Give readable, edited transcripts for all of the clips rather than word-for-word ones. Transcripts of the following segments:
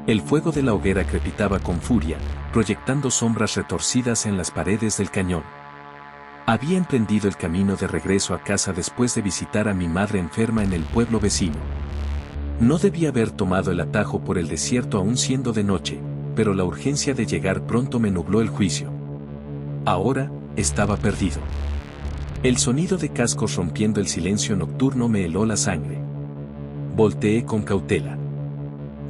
El fuego de la hoguera crepitaba con furia, proyectando sombras retorcidas en las paredes del cañón. Había emprendido el camino de regreso a casa después de visitar a mi madre enferma en el pueblo vecino. No debía haber tomado el atajo por el desierto aún siendo de noche, pero la urgencia de llegar pronto me nubló el juicio. Ahora, estaba perdido. El sonido de cascos rompiendo el silencio nocturno me heló la sangre. Volteé con cautela.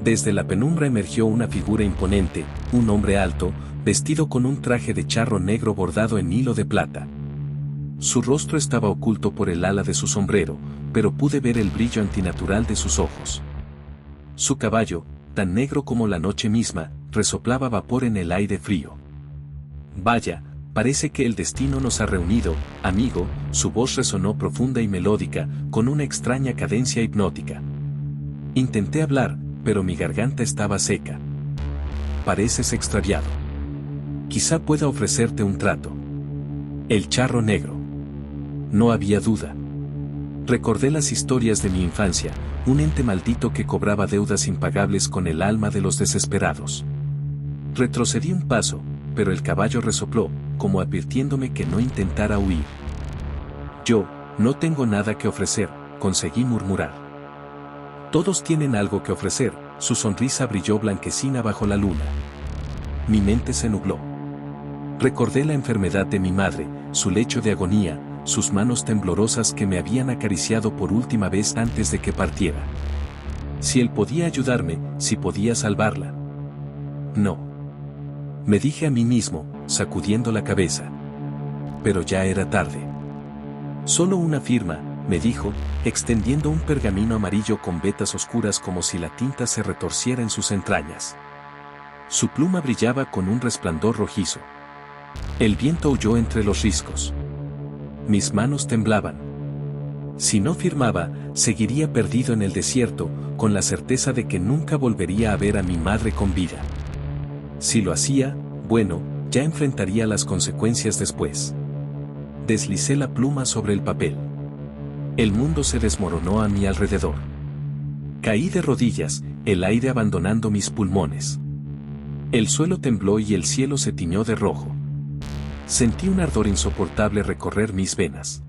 Desde la penumbra emergió una figura imponente, un hombre alto, vestido con un traje de charro negro bordado en hilo de plata. Su rostro estaba oculto por el ala de su sombrero, pero pude ver el brillo antinatural de sus ojos. Su caballo, tan negro como la noche misma, resoplaba vapor en el aire frío. Vaya, parece que el destino nos ha reunido, amigo. Su voz resonó profunda y melódica, con una extraña cadencia hipnótica. Intenté hablar, pero mi garganta estaba seca. Pareces extraviado. Quizá pueda ofrecerte un trato. El charro negro. No había duda. Recordé las historias de mi infancia, un ente maldito que cobraba deudas impagables con el alma de los desesperados. Retrocedí un paso, pero el caballo resopló, como advirtiéndome que no intentara huir. Yo, no tengo nada que ofrecer, conseguí murmurar. Todos tienen algo que ofrecer. Su sonrisa brilló blanquecina bajo la luna. Mi mente se nubló. Recordé la enfermedad de mi madre, su lecho de agonía, sus manos temblorosas que me habían acariciado por última vez antes de que partiera. Si él podía ayudarme, si podía salvarla. No. Me dije a mí mismo, sacudiendo la cabeza. Pero ya era tarde. Solo una firma, me dijo, extendiendo un pergamino amarillo con vetas oscuras como si la tinta se retorciera en sus entrañas. Su pluma brillaba con un resplandor rojizo. El viento huyó entre los riscos. Mis manos temblaban. Si no firmaba, seguiría perdido en el desierto, con la certeza de que nunca volvería a ver a mi madre con vida. Si lo hacía, bueno, ya enfrentaría las consecuencias después. Deslicé la pluma sobre el papel. El mundo se desmoronó a mi alrededor. Caí de rodillas, el aire abandonando mis pulmones. El suelo tembló y el cielo se tiñó de rojo. Sentí un ardor insoportable recorrer mis venas.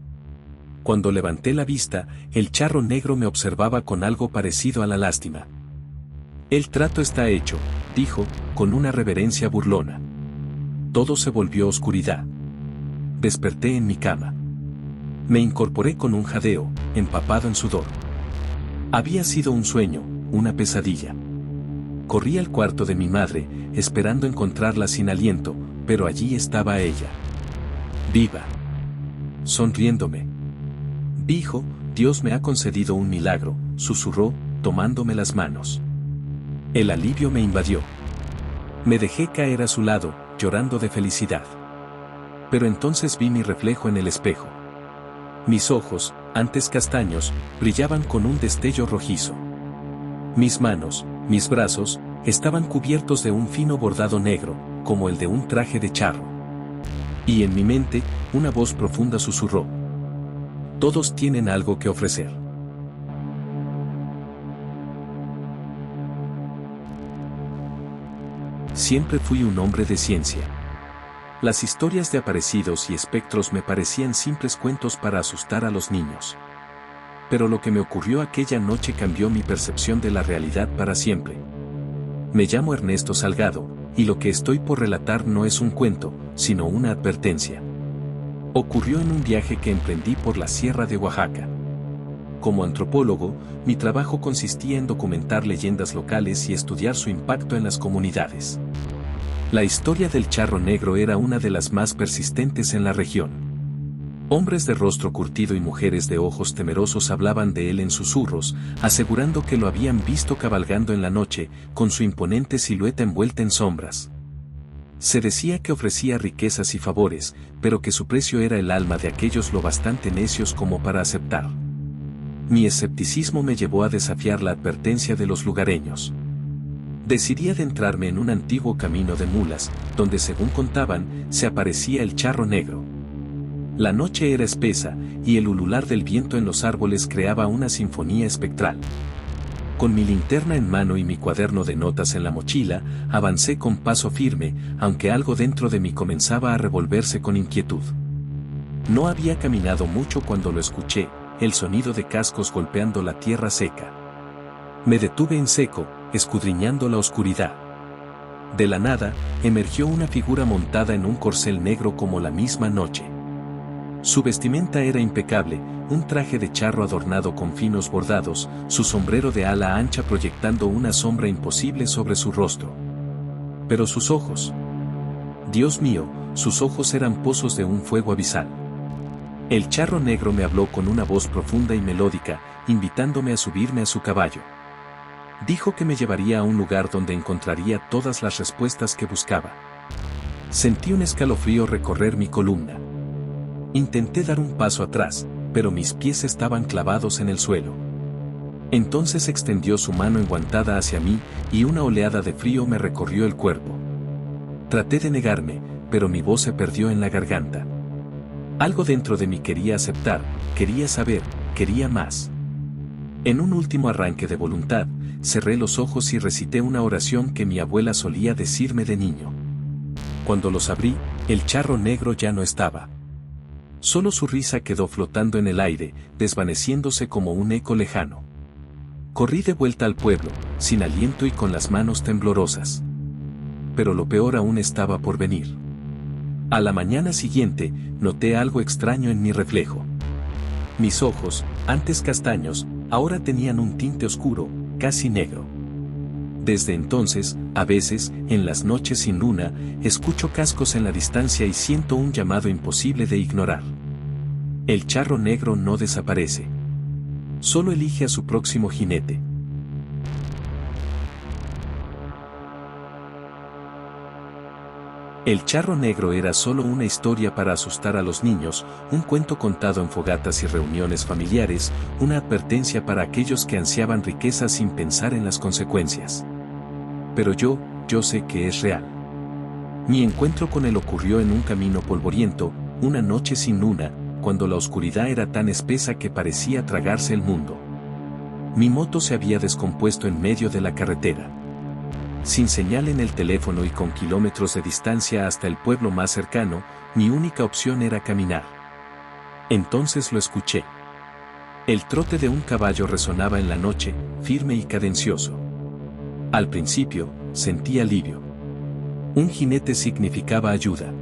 Cuando levanté la vista, el charro negro me observaba con algo parecido a la lástima. El trato está hecho, dijo, con una reverencia burlona. Todo se volvió oscuridad. Desperté en mi cama. Me incorporé con un jadeo, empapado en sudor. Había sido un sueño, una pesadilla. Corrí al cuarto de mi madre, esperando encontrarla sin aliento, pero allí estaba ella. Viva. Sonriéndome. Dijo, Dios me ha concedido un milagro, susurró, tomándome las manos. El alivio me invadió. Me dejé caer a su lado, llorando de felicidad. Pero entonces vi mi reflejo en el espejo. Mis ojos, antes castaños, brillaban con un destello rojizo. Mis manos, mis brazos, estaban cubiertos de un fino bordado negro, como el de un traje de charro. Y en mi mente, una voz profunda susurró. Todos tienen algo que ofrecer. Siempre fui un hombre de ciencia. Las historias de aparecidos y espectros me parecían simples cuentos para asustar a los niños. Pero lo que me ocurrió aquella noche cambió mi percepción de la realidad para siempre. Me llamo Ernesto Salgado, y lo que estoy por relatar no es un cuento, sino una advertencia. Ocurrió en un viaje que emprendí por la Sierra de Oaxaca. Como antropólogo, mi trabajo consistía en documentar leyendas locales y estudiar su impacto en las comunidades. La historia del charro negro era una de las más persistentes en la región. Hombres de rostro curtido y mujeres de ojos temerosos hablaban de él en susurros, asegurando que lo habían visto cabalgando en la noche, con su imponente silueta envuelta en sombras. Se decía que ofrecía riquezas y favores, pero que su precio era el alma de aquellos lo bastante necios como para aceptar. Mi escepticismo me llevó a desafiar la advertencia de los lugareños. Decidí adentrarme en un antiguo camino de mulas, donde según contaban, se aparecía el charro negro. La noche era espesa, y el ulular del viento en los árboles creaba una sinfonía espectral. Con mi linterna en mano y mi cuaderno de notas en la mochila, avancé con paso firme, aunque algo dentro de mí comenzaba a revolverse con inquietud. No había caminado mucho cuando lo escuché, el sonido de cascos golpeando la tierra seca. Me detuve en seco, escudriñando la oscuridad. De la nada, emergió una figura montada en un corcel negro como la misma noche. Su vestimenta era impecable, un traje de charro adornado con finos bordados, su sombrero de ala ancha proyectando una sombra imposible sobre su rostro. Pero sus ojos. Dios mío, sus ojos eran pozos de un fuego abisal. El charro negro me habló con una voz profunda y melódica, invitándome a subirme a su caballo. Dijo que me llevaría a un lugar donde encontraría todas las respuestas que buscaba. Sentí un escalofrío recorrer mi columna. Intenté dar un paso atrás, pero mis pies estaban clavados en el suelo. Entonces extendió su mano enguantada hacia mí, y una oleada de frío me recorrió el cuerpo. Traté de negarme, pero mi voz se perdió en la garganta. Algo dentro de mí quería aceptar, quería saber, quería más. En un último arranque de voluntad, cerré los ojos y recité una oración que mi abuela solía decirme de niño. Cuando los abrí, el charro negro ya no estaba. Solo su risa quedó flotando en el aire, desvaneciéndose como un eco lejano. Corrí de vuelta al pueblo, sin aliento y con las manos temblorosas. Pero lo peor aún estaba por venir. A la mañana siguiente, noté algo extraño en mi reflejo. Mis ojos, antes castaños, ahora tenían un tinte oscuro, casi negro. Desde entonces, a veces, en las noches sin luna, escucho cascos en la distancia y siento un llamado imposible de ignorar. El charro negro no desaparece. Solo elige a su próximo jinete. El charro negro era solo una historia para asustar a los niños, un cuento contado en fogatas y reuniones familiares, una advertencia para aquellos que ansiaban riqueza sin pensar en las consecuencias. Pero yo sé que es real. Mi encuentro con él ocurrió en un camino polvoriento, una noche sin luna, cuando la oscuridad era tan espesa que parecía tragarse el mundo. Mi moto se había descompuesto en medio de la carretera. Sin señal en el teléfono y con kilómetros de distancia hasta el pueblo más cercano, mi única opción era caminar. Entonces lo escuché. El trote de un caballo resonaba en la noche, firme y cadencioso. Al principio, sentí alivio. Un jinete significaba ayuda.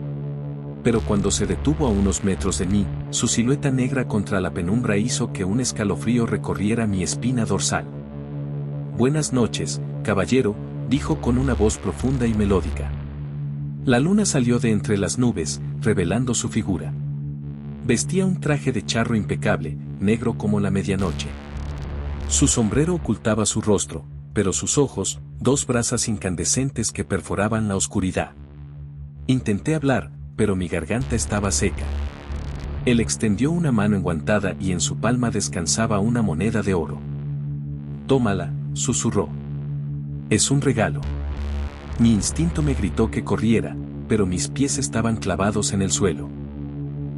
Pero cuando se detuvo a unos metros de mí, su silueta negra contra la penumbra hizo que un escalofrío recorriera mi espina dorsal. «Buenas noches, caballero», dijo con una voz profunda y melódica. La luna salió de entre las nubes, revelando su figura. Vestía un traje de charro impecable, negro como la medianoche. Su sombrero ocultaba su rostro, pero sus ojos, dos brasas incandescentes que perforaban la oscuridad. Intenté hablar, pero mi garganta estaba seca. Él extendió una mano enguantada y en su palma descansaba una moneda de oro. «Tómala», susurró. «Es un regalo». Mi instinto me gritó que corriera, pero mis pies estaban clavados en el suelo.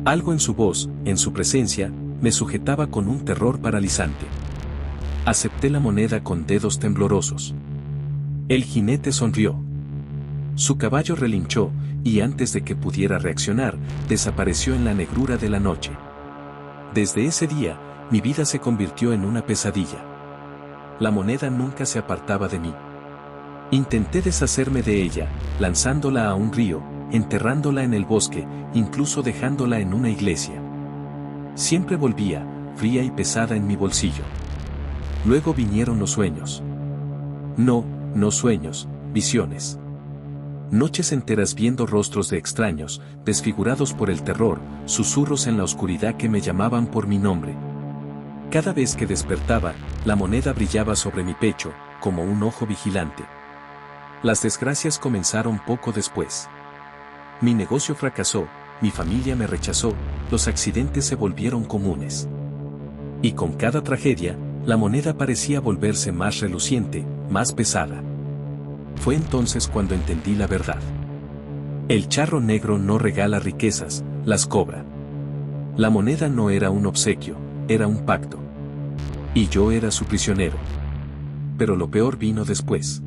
Algo en su voz, en su presencia, me sujetaba con un terror paralizante. Acepté la moneda con dedos temblorosos. El jinete sonrió. Su caballo relinchó, y antes de que pudiera reaccionar, desapareció en la negrura de la noche. Desde ese día, mi vida se convirtió en una pesadilla. La moneda nunca se apartaba de mí. Intenté deshacerme de ella, lanzándola a un río, enterrándola en el bosque, incluso dejándola en una iglesia. Siempre volvía, fría y pesada en mi bolsillo. Luego vinieron los sueños. No sueños, visiones. Noches enteras viendo rostros de extraños, desfigurados por el terror, susurros en la oscuridad que me llamaban por mi nombre. Cada vez que despertaba, la moneda brillaba sobre mi pecho, como un ojo vigilante. Las desgracias comenzaron poco después. Mi negocio fracasó, mi familia me rechazó, los accidentes se volvieron comunes. Y con cada tragedia, la moneda parecía volverse más reluciente, más pesada. Fue entonces cuando entendí la verdad. El charro negro no regala riquezas, las cobra. La moneda no era un obsequio, era un pacto. Y yo era su prisionero. pero lo peor vino después.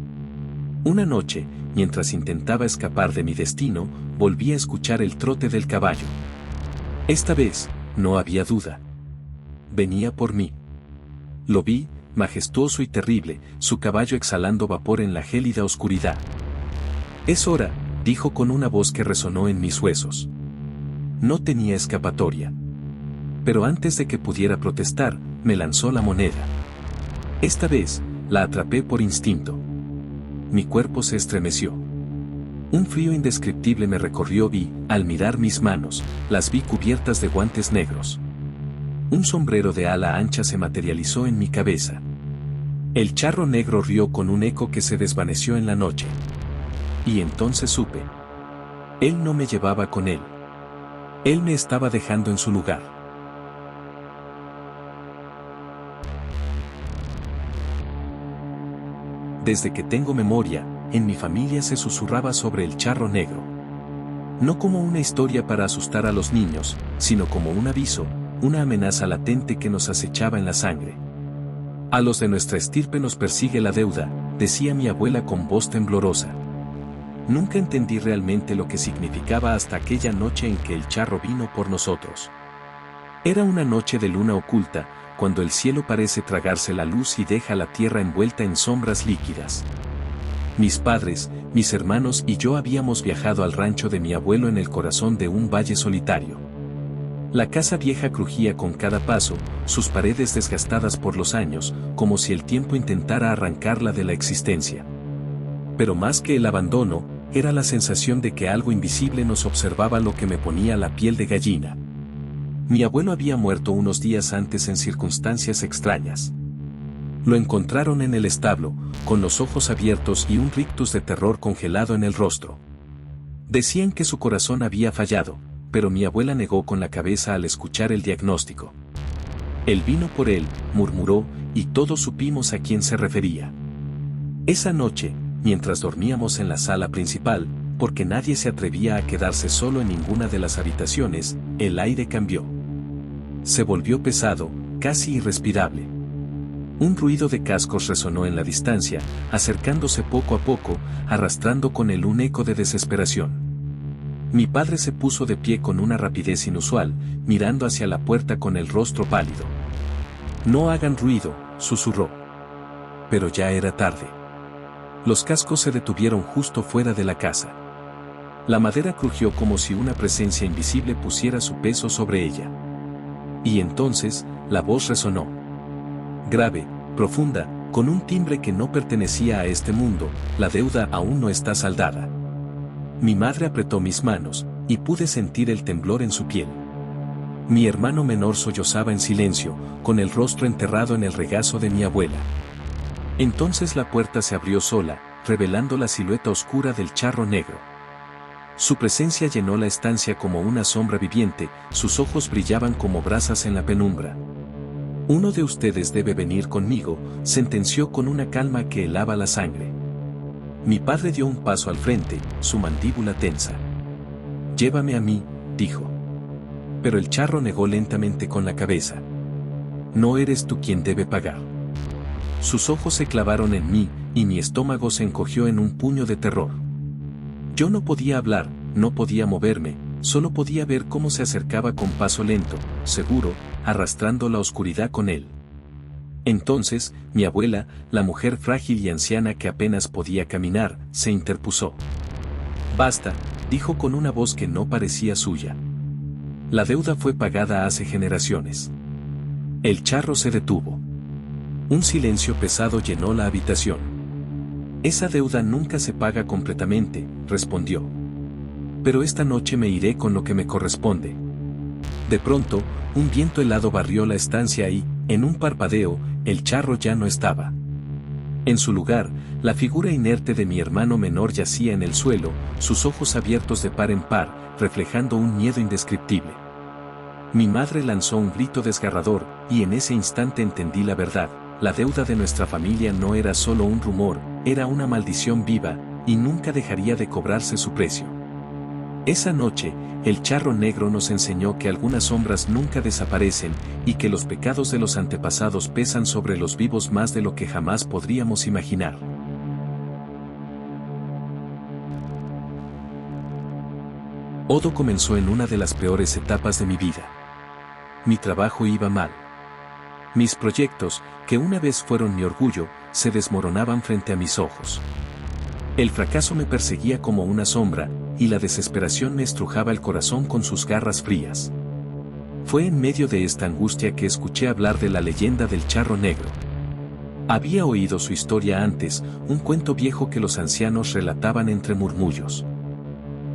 Una noche, mientras intentaba escapar de mi destino, volví a escuchar el trote del caballo. Esta vez, no había duda. Venía por mí. Lo vi, majestuoso y terrible, su caballo exhalando vapor en la gélida oscuridad. «Es hora», dijo con una voz que resonó en mis huesos. No tenía escapatoria. Pero antes de que pudiera protestar, me lanzó la moneda. Esta vez, la atrapé por instinto. Mi cuerpo se estremeció. Un frío indescriptible me recorrió y, al mirar mis manos, las vi cubiertas de guantes negros. Un sombrero de ala ancha se materializó en mi cabeza. El charro negro rió con un eco que se desvaneció en la noche. Y entonces supe. Él no me llevaba con él. Él me estaba dejando en su lugar. Desde que tengo memoria, en mi familia se susurraba sobre el charro negro. No como una historia para asustar a los niños, sino como un aviso, una amenaza latente que nos acechaba en la sangre. A los de nuestra estirpe nos persigue la deuda, decía mi abuela con voz temblorosa. Nunca entendí realmente lo que significaba hasta aquella noche en que el charro vino por nosotros. Era una noche de luna oculta, cuando el cielo parece tragarse la luz y deja la tierra envuelta en sombras líquidas. Mis padres, mis hermanos y yo habíamos viajado al rancho de mi abuelo en el corazón de un valle solitario. La casa vieja crujía con cada paso, sus paredes desgastadas por los años, como si el tiempo intentara arrancarla de la existencia. Pero más que el abandono, era la sensación de que algo invisible nos observaba lo que me ponía la piel de gallina. Mi abuelo había muerto unos días antes en circunstancias extrañas. Lo encontraron en el establo, con los ojos abiertos y un rictus de terror congelado en el rostro. Decían que su corazón había fallado, pero mi abuela negó con la cabeza al escuchar el diagnóstico. Él vino por él, murmuró, y todos supimos a quién se refería. Esa noche, mientras dormíamos en la sala principal, porque nadie se atrevía a quedarse solo en ninguna de las habitaciones, el aire cambió. Se volvió pesado, casi irrespirable. Un ruido de cascos resonó en la distancia, acercándose poco a poco, arrastrando con él un eco de desesperación. Mi padre se puso de pie con una rapidez inusual, mirando hacia la puerta con el rostro pálido. «No hagan ruido», susurró. Pero ya era tarde. Los cascos se detuvieron justo fuera de la casa. La madera crujió como si una presencia invisible pusiera su peso sobre ella. Y entonces, la voz resonó. Grave, profunda, con un timbre que no pertenecía a este mundo, la deuda aún no está saldada. Mi madre apretó mis manos, y pude sentir el temblor en su piel. Mi hermano menor sollozaba en silencio, con el rostro enterrado en el regazo de mi abuela. Entonces la puerta se abrió sola, revelando la silueta oscura del charro negro. Su presencia llenó la estancia como una sombra viviente, sus ojos brillaban como brasas en la penumbra. «Uno de ustedes debe venir conmigo», sentenció con una calma que helaba la sangre. Mi padre dio un paso al frente, su mandíbula tensa. «Llévame a mí», dijo. Pero el charro negó lentamente con la cabeza. «No eres tú quien debe pagar». Sus ojos se clavaron en mí, y mi estómago se encogió en un puño de terror. Yo no podía hablar, no podía moverme, solo podía ver cómo se acercaba con paso lento, seguro, arrastrando la oscuridad con él. Entonces, mi abuela, la mujer frágil y anciana que apenas podía caminar, se interpuso. «Basta», dijo con una voz que no parecía suya. La deuda fue pagada hace generaciones. El charro se detuvo. Un silencio pesado llenó la habitación. «Esa deuda nunca se paga completamente», respondió. «Pero esta noche me iré con lo que me corresponde». De pronto, un viento helado barrió la estancia y, en un parpadeo, el charro ya no estaba. En su lugar, la figura inerte de mi hermano menor yacía en el suelo, sus ojos abiertos de par en par, reflejando un miedo indescriptible. Mi madre lanzó un grito desgarrador, y en ese instante entendí la verdad. La deuda de nuestra familia no era solo un rumor, era una maldición viva, y nunca dejaría de cobrarse su precio. Esa noche, el charro negro nos enseñó que algunas sombras nunca desaparecen y que los pecados de los antepasados pesan sobre los vivos más de lo que jamás podríamos imaginar. Todo comenzó en una de las peores etapas de mi vida. Mi trabajo iba mal. Mis proyectos, que una vez fueron mi orgullo, se desmoronaban frente a mis ojos. El fracaso me perseguía como una sombra, y la desesperación me estrujaba el corazón con sus garras frías. Fue en medio de esta angustia que escuché hablar de la leyenda del charro negro. Había oído su historia antes, un cuento viejo que los ancianos relataban entre murmullos.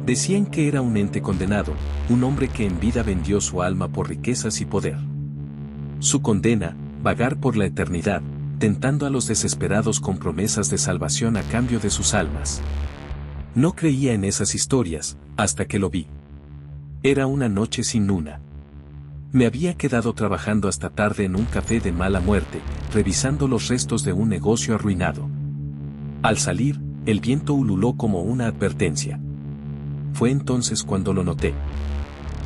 Decían que era un ente condenado, un hombre que en vida vendió su alma por riquezas y poder. Su condena, vagar por la eternidad, tentando a los desesperados con promesas de salvación a cambio de sus almas. No creía en esas historias, hasta que lo vi. Era una noche sin luna. Me había quedado trabajando hasta tarde en un café de mala muerte, revisando los restos de un negocio arruinado. Al salir, el viento ululó como una advertencia. Fue entonces cuando lo noté.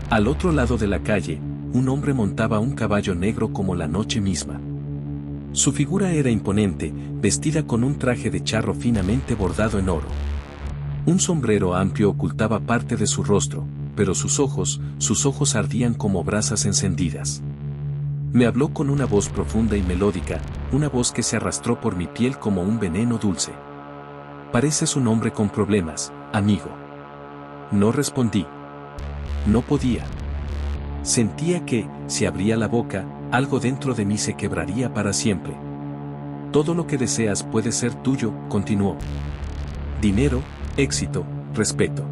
Al otro lado de la calle, un hombre montaba un caballo negro como la noche misma. Su figura era imponente, vestida con un traje de charro finamente bordado en oro. Un sombrero amplio ocultaba parte de su rostro, pero sus ojos ardían como brasas encendidas. Me habló con una voz profunda y melódica, una voz que se arrastró por mi piel como un veneno dulce. Pareces un hombre con problemas, amigo. No respondí. No podía. Sentía que, si abría la boca, algo dentro de mí se quebraría para siempre. Todo lo que deseas puede ser tuyo, continuó. Dinero, éxito, respeto.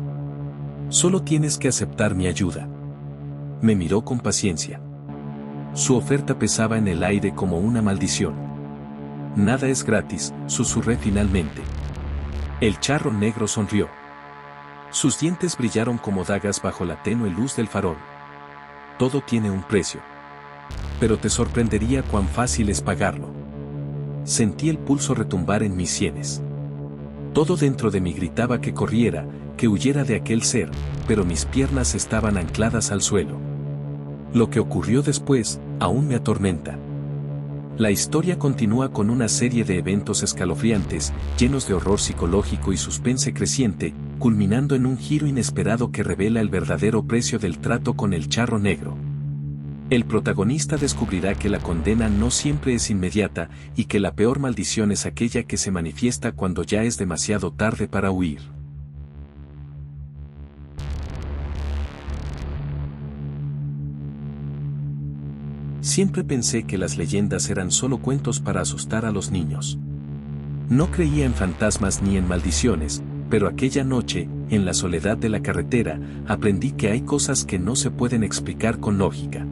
Solo tienes que aceptar mi ayuda. Me miró con paciencia. Su oferta pesaba en el aire como una maldición. Nada es gratis, susurré finalmente. El charro negro sonrió. Sus dientes brillaron como dagas bajo la tenue luz del farol. Todo tiene un precio. Pero te sorprendería cuán fácil es pagarlo. Sentí el pulso retumbar en mis sienes. Todo dentro de mí gritaba que corriera, que huyera de aquel ser, pero mis piernas estaban ancladas al suelo. Lo que ocurrió después, aún me atormenta. La historia continúa con una serie de eventos escalofriantes, llenos de horror psicológico y suspense creciente, culminando en un giro inesperado que revela el verdadero precio del trato con el charro negro. El protagonista descubrirá que la condena no siempre es inmediata y que la peor maldición es aquella que se manifiesta cuando ya es demasiado tarde para huir. Siempre pensé que las leyendas eran solo cuentos para asustar a los niños. No creía en fantasmas ni en maldiciones, pero aquella noche, en la soledad de la carretera, aprendí que hay cosas que no se pueden explicar con lógica.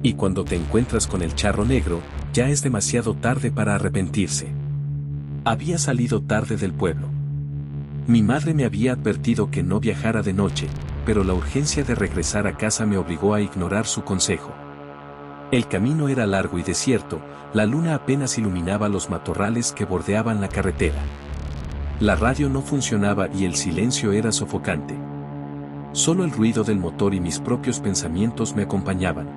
Y cuando te encuentras con el charro negro, ya es demasiado tarde para arrepentirse. Había salido tarde del pueblo. Mi madre me había advertido que no viajara de noche, pero la urgencia de regresar a casa me obligó a ignorar su consejo. El camino era largo y desierto, la luna apenas iluminaba los matorrales que bordeaban la carretera. La radio no funcionaba y el silencio era sofocante. Solo el ruido del motor y mis propios pensamientos me acompañaban.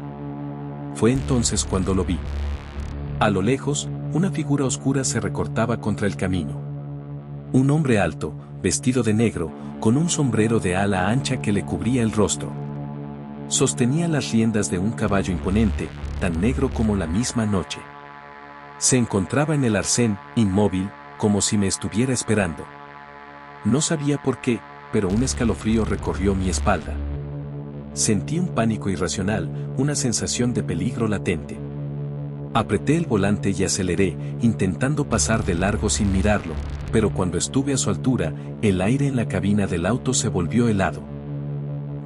Fue entonces cuando lo vi. A lo lejos, una figura oscura se recortaba contra el camino. Un hombre alto, vestido de negro, con un sombrero de ala ancha que le cubría el rostro. Sostenía las riendas de un caballo imponente, tan negro como la misma noche. Se encontraba en el arcén, inmóvil, como si me estuviera esperando. No sabía por qué, pero un escalofrío recorrió mi espalda. Sentí un pánico irracional, una sensación de peligro latente. Apreté el volante y aceleré, intentando pasar de largo sin mirarlo, pero cuando estuve a su altura, el aire en la cabina del auto se volvió helado.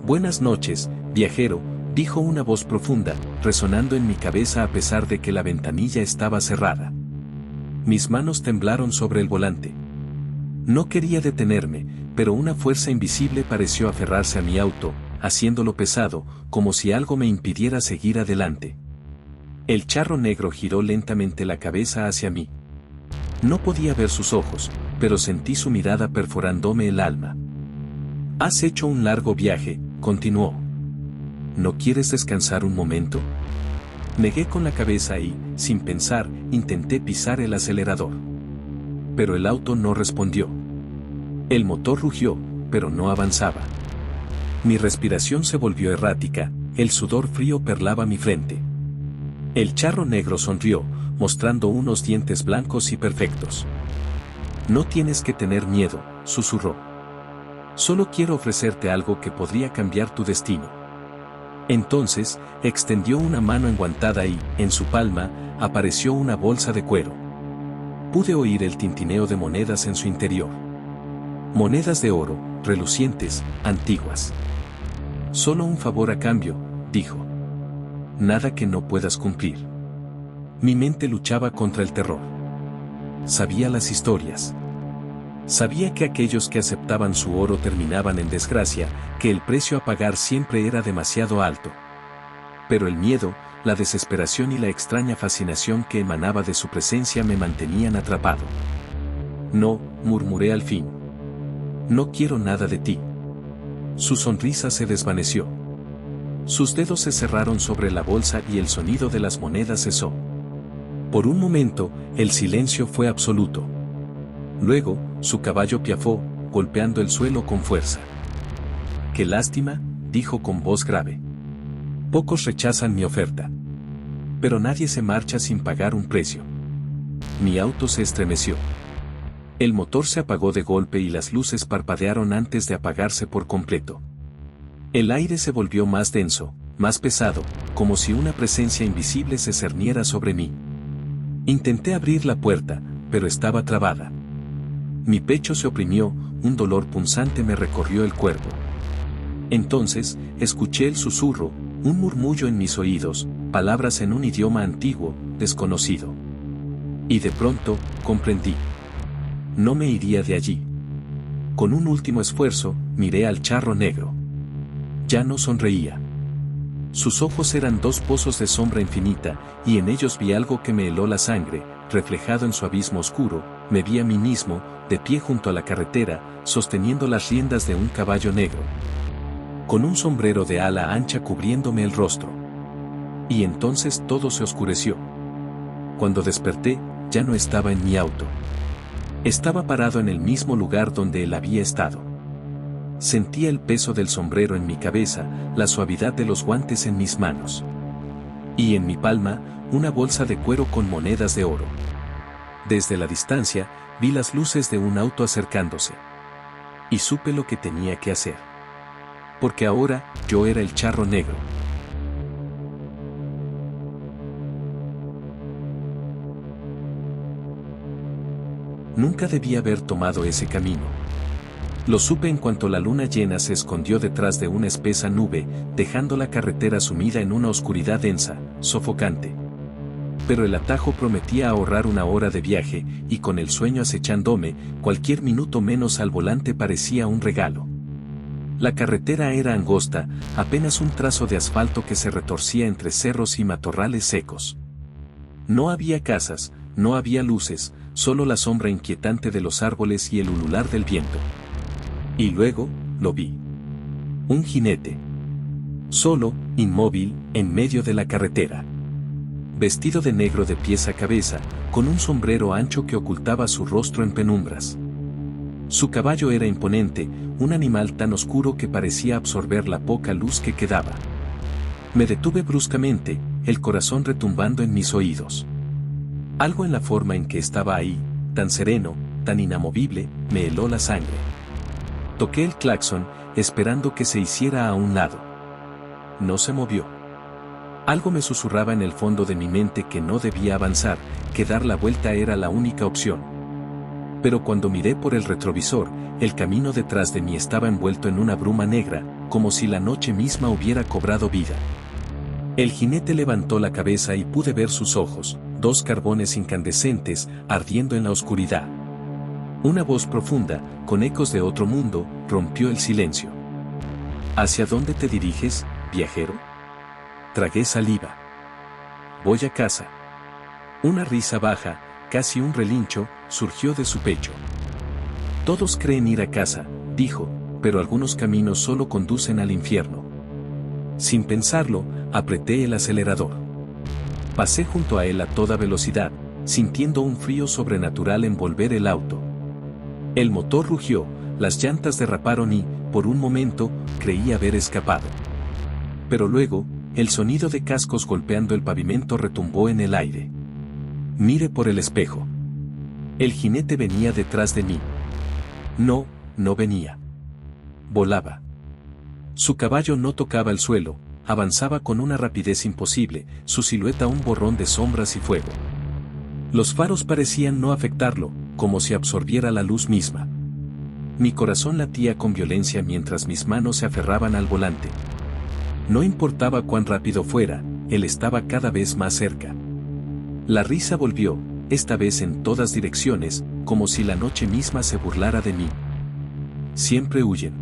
«Buenas noches, viajero», dijo una voz profunda, resonando en mi cabeza a pesar de que la ventanilla estaba cerrada. Mis manos temblaron sobre el volante. No quería detenerme, pero una fuerza invisible pareció aferrarse a mi auto, haciéndolo pesado, como si algo me impidiera seguir adelante. El charro negro giró lentamente la cabeza hacia mí. No podía ver sus ojos, pero sentí su mirada perforándome el alma. Has hecho un largo viaje, continuó. ¿No quieres descansar un momento? Negué con la cabeza y, sin pensar, intenté pisar el acelerador. Pero el auto no respondió. El motor rugió, pero no avanzaba. Mi respiración se volvió errática, el sudor frío perlaba mi frente. El charro negro sonrió, mostrando unos dientes blancos y perfectos. No tienes que tener miedo, susurró. Solo quiero ofrecerte algo que podría cambiar tu destino. Entonces, extendió una mano enguantada y, en su palma, apareció una bolsa de cuero. Pude oír el tintineo de monedas en su interior. Monedas de oro, relucientes, antiguas. Solo un favor a cambio, dijo. Nada que no puedas cumplir. Mi mente luchaba contra el terror. Sabía las historias. Sabía que aquellos que aceptaban su oro terminaban en desgracia, que el precio a pagar siempre era demasiado alto. Pero el miedo, la desesperación y la extraña fascinación que emanaba de su presencia me mantenían atrapado. No, murmuré al fin. No quiero nada de ti. Su sonrisa se desvaneció. Sus dedos se cerraron sobre la bolsa y el sonido de las monedas cesó. Por un momento, el silencio fue absoluto. Luego, su caballo piafó, golpeando el suelo con fuerza. «Qué lástima», dijo con voz grave. «Pocos rechazan mi oferta. Pero nadie se marcha sin pagar un precio». Mi auto se estremeció. El motor se apagó de golpe y las luces parpadearon antes de apagarse por completo. El aire se volvió más denso, más pesado, como si una presencia invisible se cerniera sobre mí. Intenté abrir la puerta, pero estaba trabada. Mi pecho se oprimió, un dolor punzante me recorrió el cuerpo. Entonces, escuché el susurro, un murmullo en mis oídos, palabras en un idioma antiguo, desconocido. Y de pronto, comprendí. No me iría de allí. Con un último esfuerzo, miré al charro negro. Ya no sonreía. Sus ojos eran dos pozos de sombra infinita, y en ellos vi algo que me heló la sangre, reflejado en su abismo oscuro. Me vi a mí mismo, de pie junto a la carretera, sosteniendo las riendas de un caballo negro, con un sombrero de ala ancha cubriéndome el rostro. Y entonces todo se oscureció. Cuando desperté, ya no estaba en mi auto. Estaba parado en el mismo lugar donde él había estado. Sentía el peso del sombrero en mi cabeza, la suavidad de los guantes en mis manos. Y en mi palma, una bolsa de cuero con monedas de oro. Desde la distancia, vi las luces de un auto acercándose. Y supe lo que tenía que hacer. Porque ahora, yo era el charro negro. Nunca debí haber tomado ese camino. Lo supe en cuanto la luna llena se escondió detrás de una espesa nube, dejando la carretera sumida en una oscuridad densa, sofocante. Pero el atajo prometía ahorrar una hora de viaje, y con el sueño acechándome, cualquier minuto menos al volante parecía un regalo. La carretera era angosta, apenas un trazo de asfalto que se retorcía entre cerros y matorrales secos. No había casas, no había luces, solo la sombra inquietante de los árboles y el ulular del viento. Y luego, lo vi. Un jinete. Solo, inmóvil, en medio de la carretera. Vestido de negro de pies a cabeza, con un sombrero ancho que ocultaba su rostro en penumbras. Su caballo era imponente, un animal tan oscuro que parecía absorber la poca luz que quedaba. Me detuve bruscamente, el corazón retumbando en mis oídos. Algo en la forma en que estaba ahí, tan sereno, tan inamovible, me heló la sangre. Toqué el claxon, esperando que se hiciera a un lado. No se movió. Algo me susurraba en el fondo de mi mente que no debía avanzar, que dar la vuelta era la única opción. Pero cuando miré por el retrovisor, el camino detrás de mí estaba envuelto en una bruma negra, como si la noche misma hubiera cobrado vida. El jinete levantó la cabeza y pude ver sus ojos, dos carbones incandescentes, ardiendo en la oscuridad. Una voz profunda, con ecos de otro mundo, rompió el silencio. ¿Hacia dónde te diriges, viajero? Tragué saliva. Voy a casa. Una risa baja, casi un relincho, surgió de su pecho. Todos creen ir a casa, dijo, pero algunos caminos solo conducen al infierno. Sin pensarlo, apreté el acelerador. Pasé junto a él a toda velocidad, sintiendo un frío sobrenatural envolver el auto. El motor rugió, las llantas derraparon y, por un momento, creí haber escapado. Pero luego, el sonido de cascos golpeando el pavimento retumbó en el aire. Miré por el espejo. El jinete venía detrás de mí. No, no venía. Volaba. Su caballo no tocaba el suelo, avanzaba con una rapidez imposible, su silueta un borrón de sombras y fuego. Los faros parecían no afectarlo, como si absorbiera la luz misma. Mi corazón latía con violencia mientras mis manos se aferraban al volante. No importaba cuán rápido fuera, él estaba cada vez más cerca. La risa volvió, esta vez en todas direcciones, como si la noche misma se burlara de mí. Siempre huyen.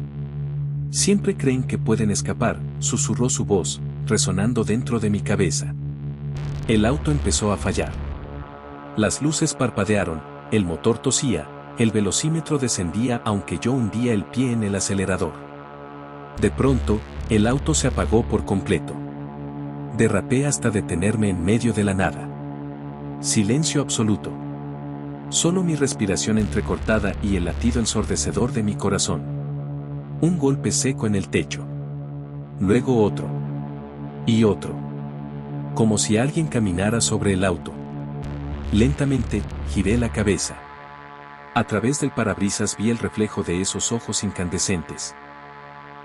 Siempre creen que pueden escapar, susurró su voz, resonando dentro de mi cabeza. El auto empezó a fallar. Las luces parpadearon, el motor tosía, el velocímetro descendía aunque yo hundía el pie en el acelerador. De pronto, el auto se apagó por completo. Derrapé hasta detenerme en medio de la nada. Silencio absoluto. Solo mi respiración entrecortada y el latido ensordecedor de mi corazón. Un golpe seco en el techo. Luego otro. Y otro. Como si alguien caminara sobre el auto. Lentamente, giré la cabeza. A través del parabrisas vi el reflejo de esos ojos incandescentes.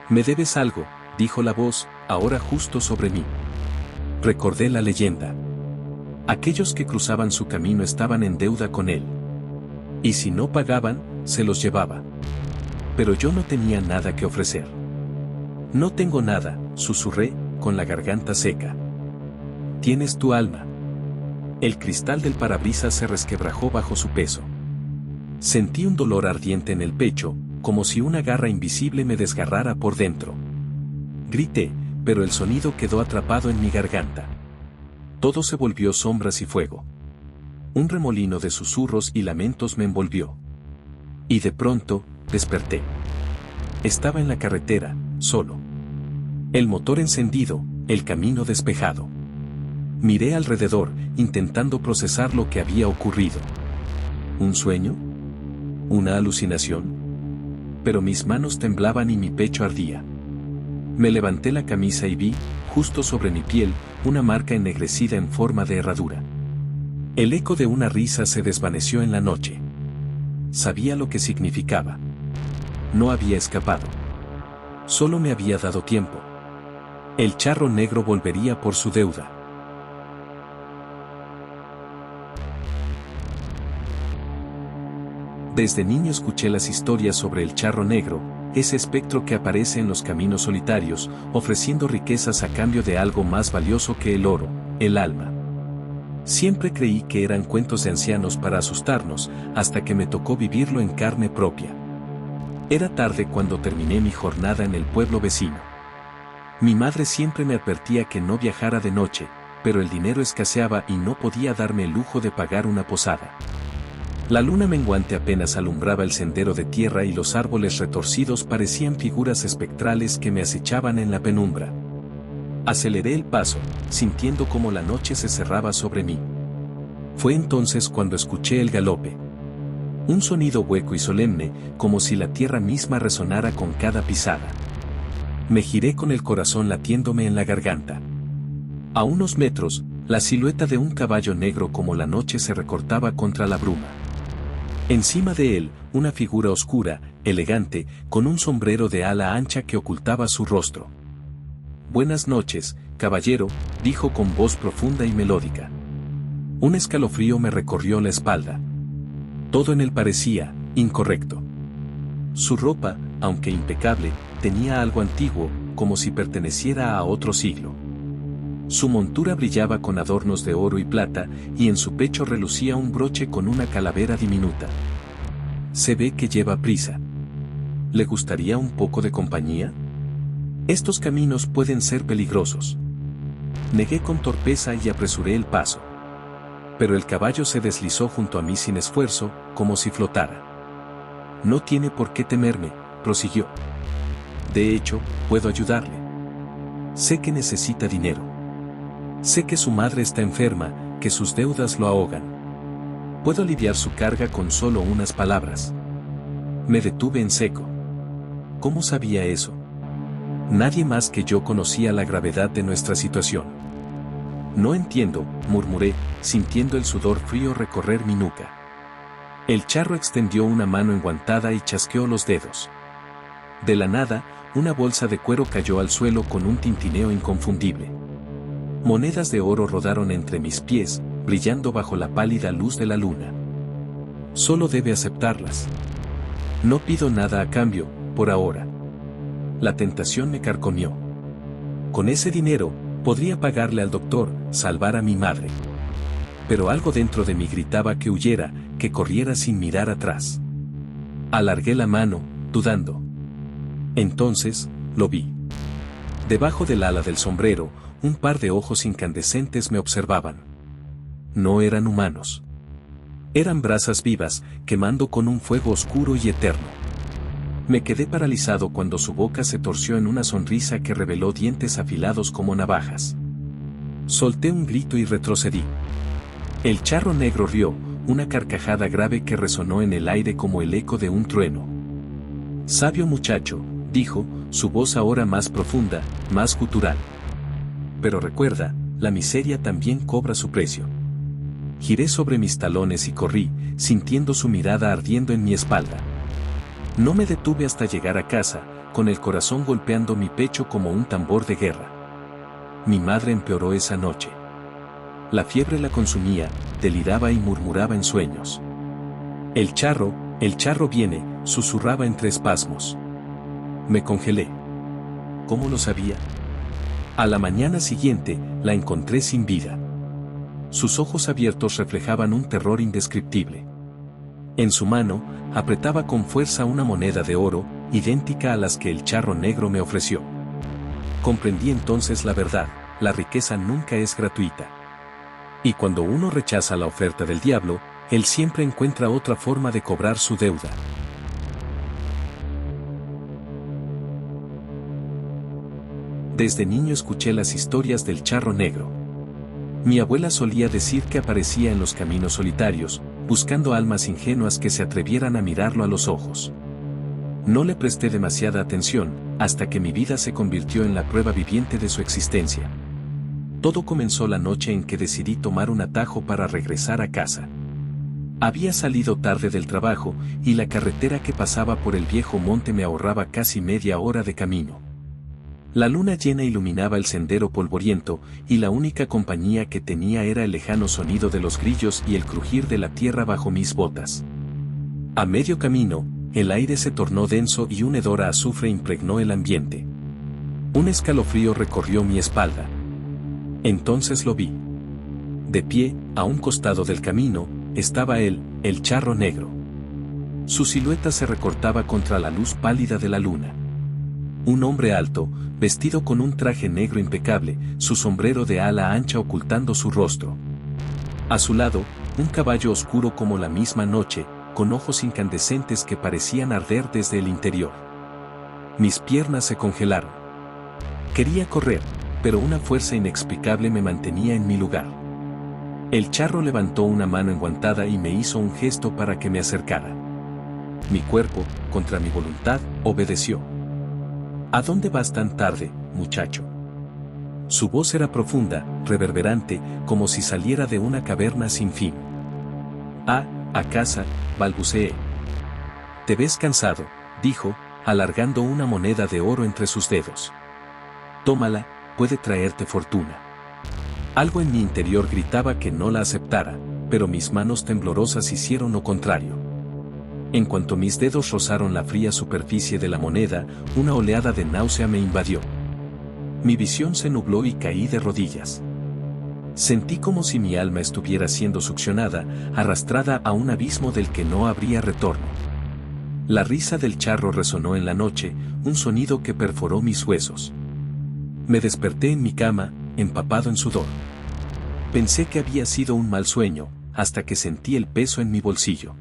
«Me debes algo», dijo la voz, ahora justo sobre mí. Recordé la leyenda. Aquellos que cruzaban su camino estaban en deuda con él. Y si no pagaban, se los llevaba. Pero yo no tenía nada que ofrecer. «No tengo nada», susurré, con la garganta seca. «Tienes tu alma». El cristal del parabrisas se resquebrajó bajo su peso. Sentí un dolor ardiente en el pecho, como si una garra invisible me desgarrara por dentro. Grité, pero el sonido quedó atrapado en mi garganta. Todo se volvió sombras y fuego. Un remolino de susurros y lamentos me envolvió. Y de pronto, desperté. Estaba en la carretera, solo. El motor encendido, el camino despejado. Miré alrededor, intentando procesar lo que había ocurrido. ¿Un sueño? ¿Una alucinación? Pero mis manos temblaban y mi pecho ardía. Me levanté la camisa y vi, justo sobre mi piel, una marca ennegrecida en forma de herradura. El eco de una risa se desvaneció en la noche. Sabía lo que significaba. No había escapado. Solo me había dado tiempo. El charro negro volvería por su deuda. Desde niño escuché las historias sobre el charro negro, ese espectro que aparece en los caminos solitarios, ofreciendo riquezas a cambio de algo más valioso que el oro, el alma. Siempre creí que eran cuentos de ancianos para asustarnos, hasta que me tocó vivirlo en carne propia. Era tarde cuando terminé mi jornada en el pueblo vecino. Mi madre siempre me advertía que no viajara de noche, pero el dinero escaseaba y no podía darme el lujo de pagar una posada. La luna menguante apenas alumbraba el sendero de tierra y los árboles retorcidos parecían figuras espectrales que me acechaban en la penumbra. Aceleré el paso, sintiendo cómo la noche se cerraba sobre mí. Fue entonces cuando escuché el galope. Un sonido hueco y solemne, como si la tierra misma resonara con cada pisada. Me giré con el corazón latiéndome en la garganta. A unos metros, la silueta de un caballo negro como la noche se recortaba contra la bruma. Encima de él, una figura oscura, elegante, con un sombrero de ala ancha que ocultaba su rostro. «Buenas noches, caballero», dijo con voz profunda y melódica. Un escalofrío me recorrió la espalda. Todo en él parecía incorrecto. Su ropa, aunque impecable, tenía algo antiguo, como si perteneciera a otro siglo. Su montura brillaba con adornos de oro y plata, y en su pecho relucía un broche con una calavera diminuta. Se ve que lleva prisa. ¿Le gustaría un poco de compañía? Estos caminos pueden ser peligrosos. Negué con torpeza y apresuré el paso. Pero el caballo se deslizó junto a mí sin esfuerzo, como si flotara. «No tiene por qué temerme», prosiguió. De hecho, puedo ayudarle. Sé que necesita dinero. Sé que su madre está enferma, que sus deudas lo ahogan. Puedo aliviar su carga con solo unas palabras. Me detuve en seco. ¿Cómo sabía eso? Nadie más que yo conocía la gravedad de nuestra situación. No entiendo, murmuré, sintiendo el sudor frío recorrer mi nuca. El charro extendió una mano enguantada y chasqueó los dedos. De la nada, una bolsa de cuero cayó al suelo con un tintineo inconfundible. Monedas de oro rodaron entre mis pies, brillando bajo la pálida luz de la luna. Solo debe aceptarlas. No pido nada a cambio, por ahora. La tentación me carcomió. Con ese dinero, podría pagarle al doctor, salvar a mi madre. Pero algo dentro de mí gritaba que huyera, que corriera sin mirar atrás. Alargué la mano, dudando. Entonces, lo vi. Debajo del ala del sombrero, un par de ojos incandescentes me observaban. No eran humanos. Eran brasas vivas, quemando con un fuego oscuro y eterno. Me quedé paralizado cuando su boca se torció en una sonrisa que reveló dientes afilados como navajas. Solté un grito y retrocedí. El charro negro rió, una carcajada grave que resonó en el aire como el eco de un trueno. Sabio muchacho, dijo, su voz ahora más profunda, más gutural. Pero recuerda, la miseria también cobra su precio. Giré sobre mis talones y corrí, sintiendo su mirada ardiendo en mi espalda. No me detuve hasta llegar a casa, con el corazón golpeando mi pecho como un tambor de guerra. Mi madre empeoró esa noche. La fiebre la consumía, deliraba y murmuraba en sueños. El charro viene, susurraba entre espasmos. Me congelé. ¿Cómo lo sabía? A la mañana siguiente, la encontré sin vida. Sus ojos abiertos reflejaban un terror indescriptible. En su mano, apretaba con fuerza una moneda de oro, idéntica a las que el charro negro me ofreció. Comprendí entonces la verdad, la riqueza nunca es gratuita. Y cuando uno rechaza la oferta del diablo, él siempre encuentra otra forma de cobrar su deuda. Desde niño escuché las historias del charro negro. Mi abuela solía decir que aparecía en los caminos solitarios, buscando almas ingenuas que se atrevieran a mirarlo a los ojos. No le presté demasiada atención, hasta que mi vida se convirtió en la prueba viviente de su existencia. Todo comenzó la noche en que decidí tomar un atajo para regresar a casa. Había salido tarde del trabajo, y la carretera que pasaba por el viejo monte me ahorraba casi media hora de camino. La luna llena iluminaba el sendero polvoriento, y la única compañía que tenía era el lejano sonido de los grillos y el crujir de la tierra bajo mis botas. A medio camino, el aire se tornó denso y un hedor a azufre impregnó el ambiente. Un escalofrío recorrió mi espalda. Entonces lo vi. De pie, a un costado del camino, estaba él, el charro negro. Su silueta se recortaba contra la luz pálida de la luna. Un hombre alto, vestido con un traje negro impecable, su sombrero de ala ancha ocultando su rostro. A su lado, un caballo oscuro como la misma noche, con ojos incandescentes que parecían arder desde el interior. Mis piernas se congelaron. Quería correr, pero una fuerza inexplicable me mantenía en mi lugar. El charro levantó una mano enguantada y me hizo un gesto para que me acercara. Mi cuerpo, contra mi voluntad, obedeció. ¿A dónde vas tan tarde, muchacho? Su voz era profunda, reverberante, como si saliera de una caverna sin fin. A casa, balbuceé. Te ves cansado, dijo, alargando una moneda de oro entre sus dedos. Tómala, puede traerte fortuna. Algo en mi interior gritaba que no la aceptara, pero mis manos temblorosas hicieron lo contrario. En cuanto mis dedos rozaron la fría superficie de la moneda, una oleada de náusea me invadió. Mi visión se nubló y caí de rodillas. Sentí como si mi alma estuviera siendo succionada, arrastrada a un abismo del que no habría retorno. La risa del charro resonó en la noche, un sonido que perforó mis huesos. Me desperté en mi cama, empapado en sudor. Pensé que había sido un mal sueño, hasta que sentí el peso en mi bolsillo.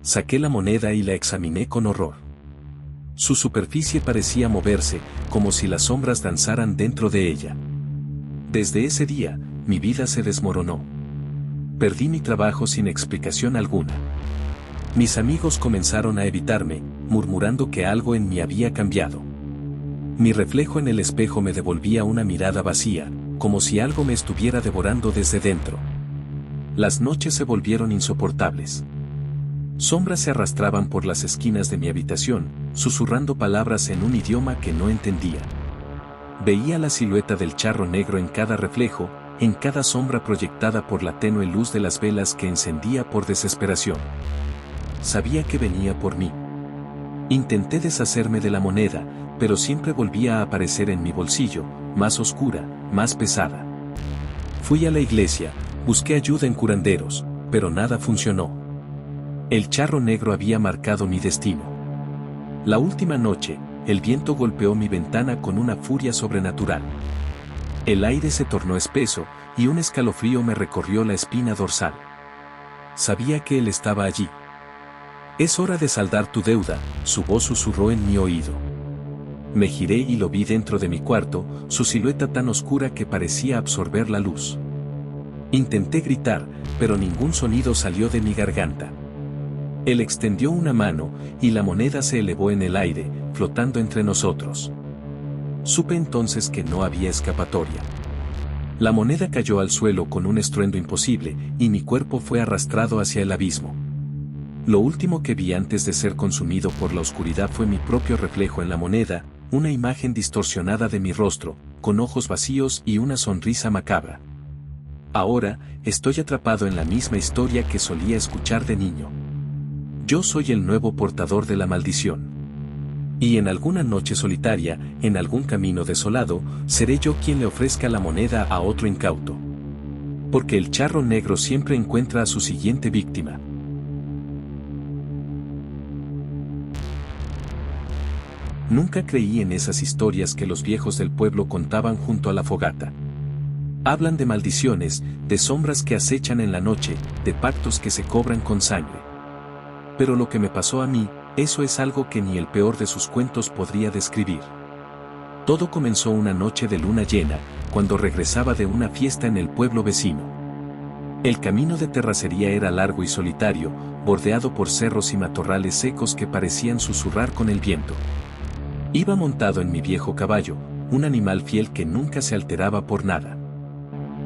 Saqué la moneda y la examiné con horror. Su superficie parecía moverse, como si las sombras danzaran dentro de ella. Desde ese día, mi vida se desmoronó. Perdí mi trabajo sin explicación alguna. Mis amigos comenzaron a evitarme, murmurando que algo en mí había cambiado. Mi reflejo en el espejo me devolvía una mirada vacía, como si algo me estuviera devorando desde dentro. Las noches se volvieron insoportables. Sombras se arrastraban por las esquinas de mi habitación, susurrando palabras en un idioma que no entendía. Veía la silueta del charro negro en cada reflejo, en cada sombra proyectada por la tenue luz de las velas que encendía por desesperación. Sabía que venía por mí. Intenté deshacerme de la moneda, pero siempre volvía a aparecer en mi bolsillo, más oscura, más pesada. Fui a la iglesia, busqué ayuda en curanderos, pero nada funcionó. El charro negro había marcado mi destino. La última noche, el viento golpeó mi ventana con una furia sobrenatural. El aire se tornó espeso, y un escalofrío me recorrió la espina dorsal. Sabía que él estaba allí. «Es hora de saldar tu deuda», su voz susurró en mi oído. Me giré y lo vi dentro de mi cuarto, su silueta tan oscura que parecía absorber la luz. Intenté gritar, pero ningún sonido salió de mi garganta. Él extendió una mano, y la moneda se elevó en el aire, flotando entre nosotros. Supe entonces que no había escapatoria. La moneda cayó al suelo con un estruendo imposible, y mi cuerpo fue arrastrado hacia el abismo. Lo último que vi antes de ser consumido por la oscuridad fue mi propio reflejo en la moneda, una imagen distorsionada de mi rostro, con ojos vacíos y una sonrisa macabra. Ahora, estoy atrapado en la misma historia que solía escuchar de niño. Yo soy el nuevo portador de la maldición. Y en alguna noche solitaria, en algún camino desolado, seré yo quien le ofrezca la moneda a otro incauto. Porque el charro negro siempre encuentra a su siguiente víctima. Nunca creí en esas historias que los viejos del pueblo contaban junto a la fogata. Hablan de maldiciones, de sombras que acechan en la noche, de pactos que se cobran con sangre. Pero lo que me pasó a mí, eso es algo que ni el peor de sus cuentos podría describir. Todo comenzó una noche de luna llena, cuando regresaba de una fiesta en el pueblo vecino. El camino de terracería era largo y solitario, bordeado por cerros y matorrales secos que parecían susurrar con el viento. Iba montado en mi viejo caballo, un animal fiel que nunca se alteraba por nada.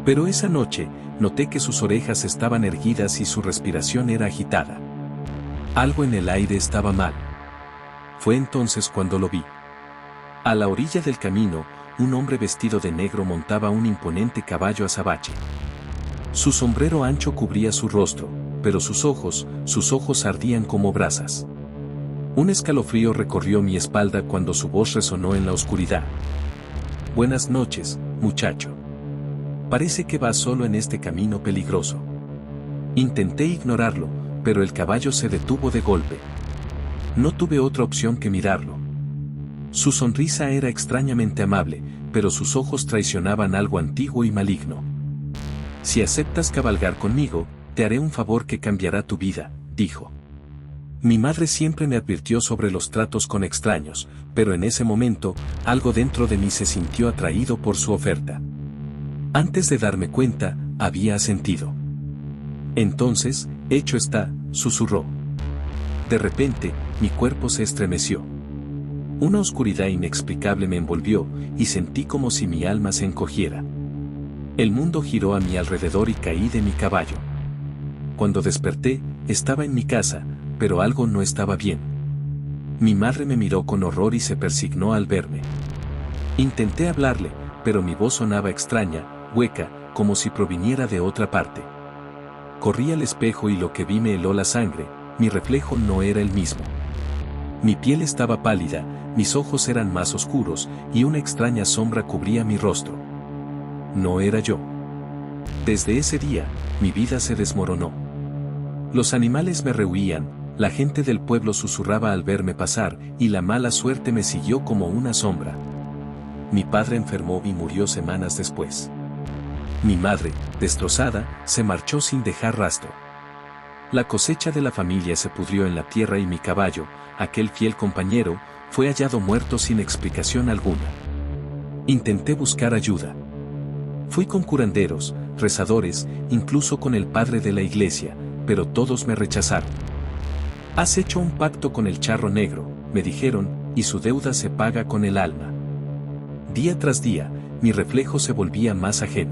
Pero esa noche, noté que sus orejas estaban erguidas y su respiración era agitada. Algo en el aire estaba mal. Fue entonces cuando lo vi. A la orilla del camino, un hombre vestido de negro montaba un imponente caballo azabache. Su sombrero ancho cubría su rostro, pero sus ojos ardían como brasas. Un escalofrío recorrió mi espalda cuando su voz resonó en la oscuridad. «Buenas noches, muchacho. Parece que vas solo en este camino peligroso». Intenté ignorarlo, pero el caballo se detuvo de golpe. No tuve otra opción que mirarlo. Su sonrisa era extrañamente amable, pero sus ojos traicionaban algo antiguo y maligno. «Si aceptas cabalgar conmigo, te haré un favor que cambiará tu vida», dijo. Mi madre siempre me advirtió sobre los tratos con extraños, pero en ese momento, algo dentro de mí se sintió atraído por su oferta. Antes de darme cuenta, había asentido. «Entonces, hecho está», susurró. De repente, mi cuerpo se estremeció. Una oscuridad inexplicable me envolvió, y sentí como si mi alma se encogiera. El mundo giró a mi alrededor y caí de mi caballo. Cuando desperté, estaba en mi casa, pero algo no estaba bien. Mi madre me miró con horror y se persignó al verme. Intenté hablarle, pero mi voz sonaba extraña, hueca, como si proviniera de otra parte. Corrí al espejo y lo que vi me heló la sangre, mi reflejo no era el mismo. Mi piel estaba pálida, mis ojos eran más oscuros, y una extraña sombra cubría mi rostro. No era yo. Desde ese día, mi vida se desmoronó. Los animales me rehuían, la gente del pueblo susurraba al verme pasar, y la mala suerte me siguió como una sombra. Mi padre enfermó y murió semanas después. Mi madre, destrozada, se marchó sin dejar rastro. La cosecha de la familia se pudrió en la tierra y mi caballo, aquel fiel compañero, fue hallado muerto sin explicación alguna. Intenté buscar ayuda. Fui con curanderos, rezadores, incluso con el padre de la iglesia, pero todos me rechazaron. Has hecho un pacto con el charro negro, me dijeron, y su deuda se paga con el alma. Día tras día, mi reflejo se volvía más ajeno.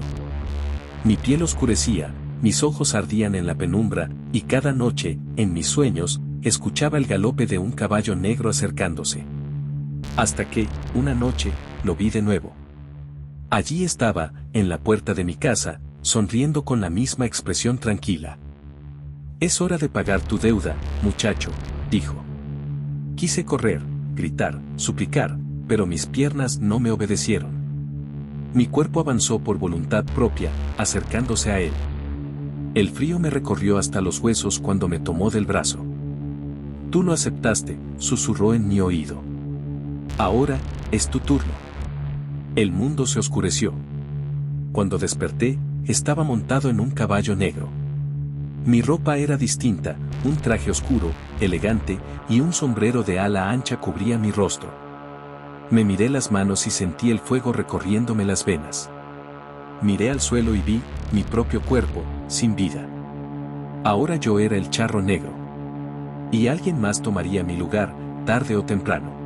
Mi piel oscurecía, mis ojos ardían en la penumbra, y cada noche, en mis sueños, escuchaba el galope de un caballo negro acercándose. Hasta que, una noche, lo vi de nuevo. Allí estaba, en la puerta de mi casa, sonriendo con la misma expresión tranquila. Es hora de pagar tu deuda, muchacho, dijo. Quise correr, gritar, suplicar, pero mis piernas no me obedecieron. Mi cuerpo avanzó por voluntad propia, acercándose a él. El frío me recorrió hasta los huesos cuando me tomó del brazo. Tú lo aceptaste, susurró en mi oído. Ahora, es tu turno. El mundo se oscureció. Cuando desperté, estaba montado en un caballo negro. Mi ropa era distinta, un traje oscuro, elegante, y un sombrero de ala ancha cubría mi rostro. Me miré las manos y sentí el fuego recorriéndome las venas. Miré al suelo y vi mi propio cuerpo, sin vida. Ahora yo era el charro negro. Y alguien más tomaría mi lugar, tarde o temprano.